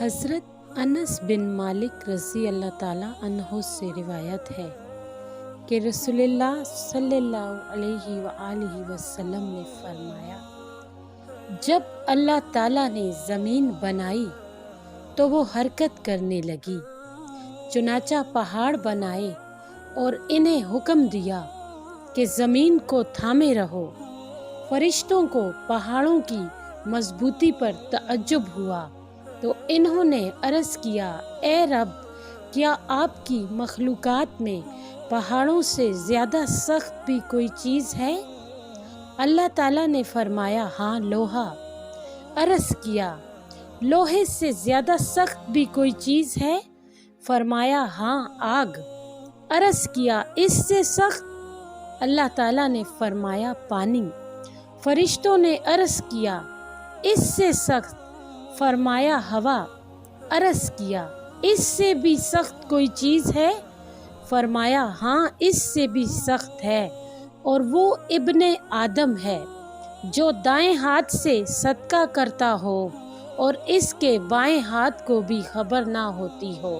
حضرت انس بن مالک رضی اللہ تعالیٰ عنہ سے روایت ہے کہ رسول اللہ صلی اللہ علیہ وآلہ وسلم نے فرمایا، جب اللہ تعالیٰ نے زمین بنائی تو وہ حرکت کرنے لگی، چنانچہ پہاڑ بنائے اور انہیں حکم دیا کہ زمین کو تھامے رہو۔ فرشتوں کو پہاڑوں کی مضبوطی پر تعجب ہوا تو انہوں نے عرض کیا، اے رب، کیا آپ کی مخلوقات میں پہاڑوں سے زیادہ سخت بھی کوئی چیز ہے؟ اللہ تعالیٰ نے فرمایا، ہاں، لوہا۔ عرض کیا، لوہے سے زیادہ سخت بھی کوئی چیز ہے؟ فرمایا، ہاں، آگ۔ عرض کیا، اس سے سخت؟ اللہ تعالیٰ نے فرمایا، پانی۔ فرشتوں نے عرض کیا، اس سے سخت؟ فرمایا، ہوا۔ عرض کیا، اس سے بھی سخت کوئی چیز ہے؟ فرمایا، ہاں، اس سے بھی سخت ہے، اور وہ ابن آدم ہے جو دائیں ہاتھ سے صدقہ کرتا ہو اور اس کے بائیں ہاتھ کو بھی خبر نہ ہوتی ہو۔